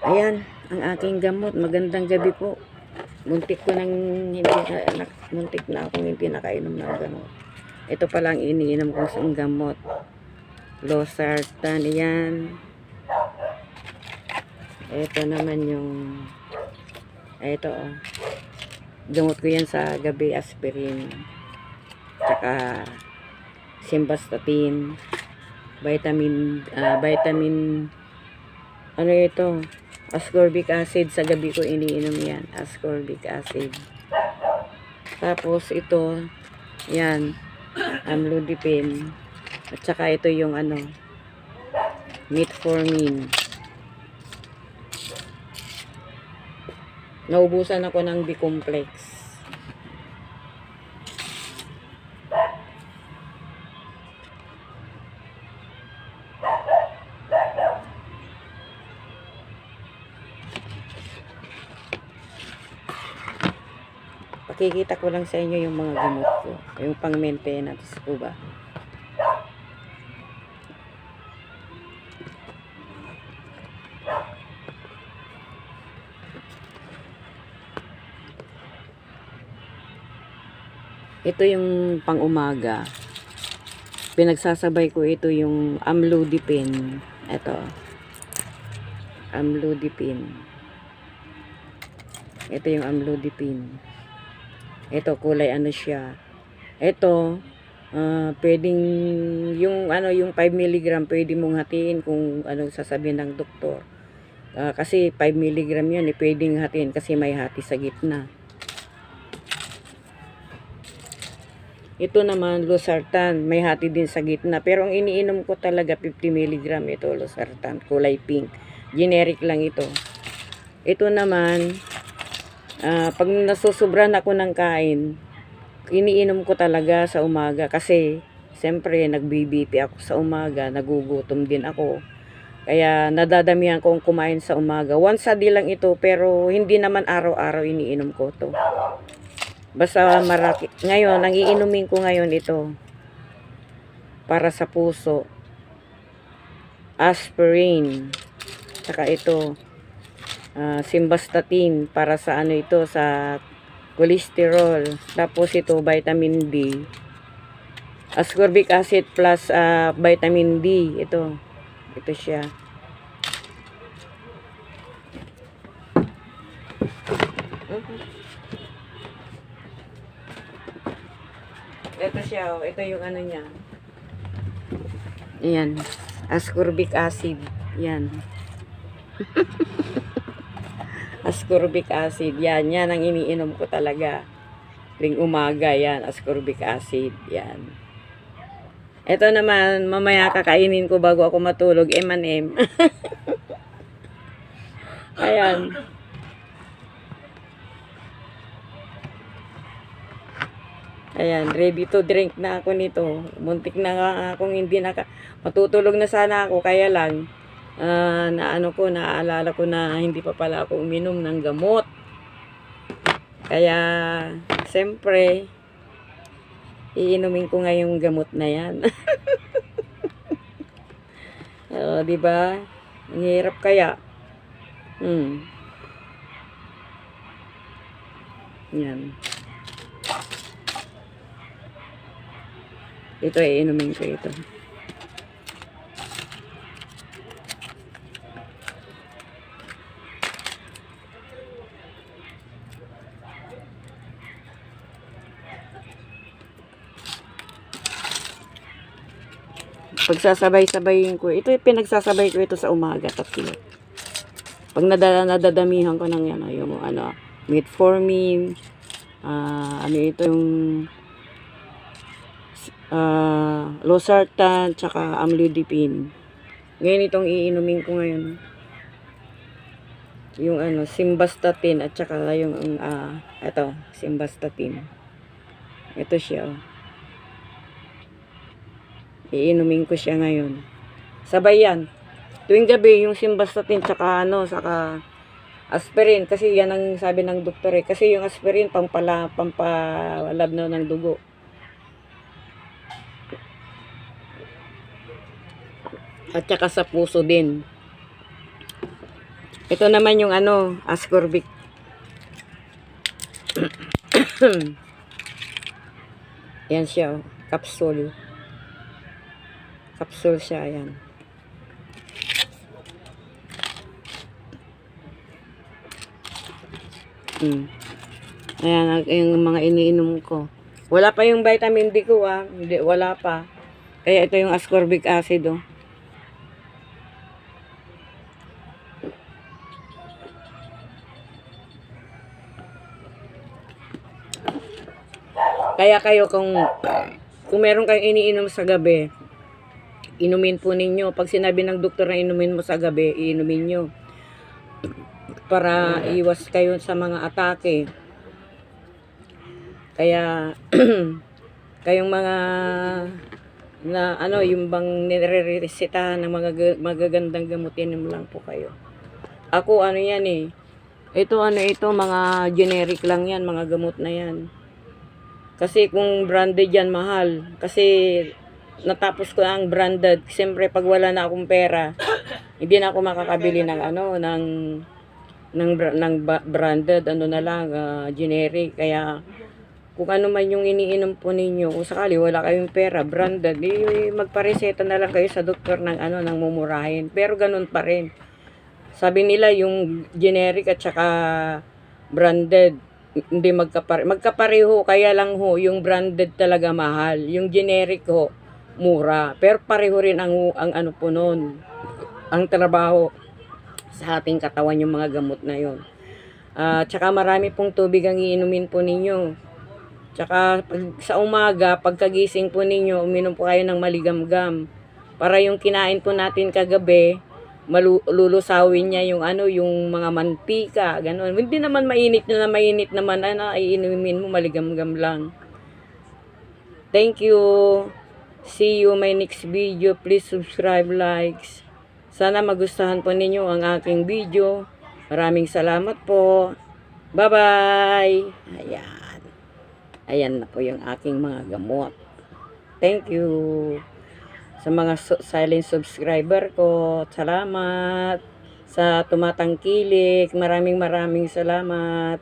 Ayan, ang aking gamot. Magandang gabi po. Muntik na akong hindi nakainom ng gamot. Ito pa lang iniinom ko sa gamot. Losartan, yan. Ito naman yung, ito oh. Gamot ko yan sa gabi, aspirin. Tsaka, simvastatin. Vitamin, ano ito? Ascorbic acid. Sa gabi ko iniinom yan. Ascorbic acid. Tapos ito, yan, amlodipine. At saka ito yung ano, metformin. Naubusan ako ng B-complex. Pakikita ko lang sa inyo yung mga gamot ko. Yung pang-maintenance po ba. Ito yung pang-umaga. Pinagsasabay ko ito yung amlodipine. Ito. Amlodipine. Ito yung amlodipine. Ito kulay ano siya. Ito pwedeng yung ano yung 5 mg pwede mong hatiin kung ano sasabihin ng doktor. Kasi 5 mg yun pwedeng hatiin kasi may hati sa gitna. Ito naman, losartan. May hati din sa gitna. Pero ang iniinom ko talaga, 50 mg ito, losartan. Kulay pink. Generic lang ito. Ito naman, pag nasusubran ako ng kain, iniinom ko talaga sa umaga. Kasi, siyempre, nag-BBP ako sa umaga. Nagugutom din ako. Kaya, nadadamihan kong kumain sa umaga. Once a day lang ito, pero hindi naman araw-araw iniinom ko to. Basta maraki. Ngayon, ang iinumin ko ngayon ito. Para sa puso. Aspirin. Saka ito. Simvastatin. Para sa ano ito, sa cholesterol. Tapos ito, vitamin D. Ascorbic acid plus vitamin D. Ito. Ito siya. Ito siya, oh. Ito yung ano niya. Ayan. Ascorbic acid. Yan. Ascorbic acid. Yan. Yan ang iniinom ko talaga. Ring umaga. Yan. Ascorbic acid. Yan. Ito naman, mamaya kakainin ko bago ako matulog. M&M. Ayan. Ayan, ready to drink na ako nito. Muntik na nga akong hindi matutulog na sana ako. Kaya lang, naaalala ko na hindi pa pala ako uminom ng gamot. Kaya, siyempre, iinumin ko nga yung gamot na yan. Diba? Ang hirap kaya. Yan. Ito ay inumin ko ito. Pagsasabay-sabayin ko. Ito ay pinagsasabay ko ito sa umaga. Tatlo. Pag nadadamihan ko ng yan, yung ano, metformin, ano ito yung losartan, tsaka amlodipine. Ngayon itong iinumin ko ngayon. Yung ano, simvastatin at tsaka yung ito, simvastatin. Ito siya. Iinumin ko siya ngayon. Sabay yan. Tuwing gabi yung simvastatin tsaka ano, saka aspirin kasi yan ang sabi ng doktor eh. Kasi yung aspirin pampalabnaw ng dugo. At saka sa puso din. Ito naman yung ano, ascorbic. Yan siya, oh. Capsule. Capsule siya, yan. Ayan, yung mga iniinom ko. Wala pa yung vitamin D ko, ah. Hindi, wala pa. Kaya ito yung ascorbic acid, oh. Kaya kayo kung meron kayong iniinom sa gabi, inumin po ninyo. Pag sinabi ng doktor na inumin mo sa gabi, iinumin nyo. Para iwas kayo sa mga atake. Kaya, kayong mga na ano, yung bang nire-resetahan ng mga magagandang gamutin mo lang po kayo. Ako, ano yan eh. Ito, ano ito, mga generic lang yan, mga gamot na yan. Kasi kung branded yan, mahal. Kasi natapos ko ang branded. Siyempre, pag wala na akong pera, hindi na ako makakabili ng ano, ng branded, ano na lang, generic. Kaya, kung ano man yung iniinom po ninyo, kung sakali wala kayong pera, branded, magpareseta na lang kayo sa doktor ng ano, ng mumurahin. Pero ganun pa rin. Sabi nila yung generic at saka branded, hindi magkapareho, kaya lang ho, yung branded talaga mahal. Yung generic ho, mura. Pero pareho rin ang ano po nun, ang trabaho sa ating katawan, yung mga gamot na yun. Tsaka marami pong tubig ang iinumin po ninyo. Tsaka sa umaga, pagkagising po ninyo, uminom po kayo ng maligamgam. Para yung kinain po natin kagabi, lulusawin niya yung ano, yung mga mantika, ganun. Hindi naman mainit naman, ano, iinumin mo, maligamgam lang. Thank you. See you my next video. Please subscribe, likes. Sana magustuhan po ninyo ang aking video. Maraming salamat po. Bye-bye. Ayan. Ayan na po yung aking mga gamot. Thank you. Sa mga silent subscriber ko, salamat. Sa tumatangkilik, maraming salamat.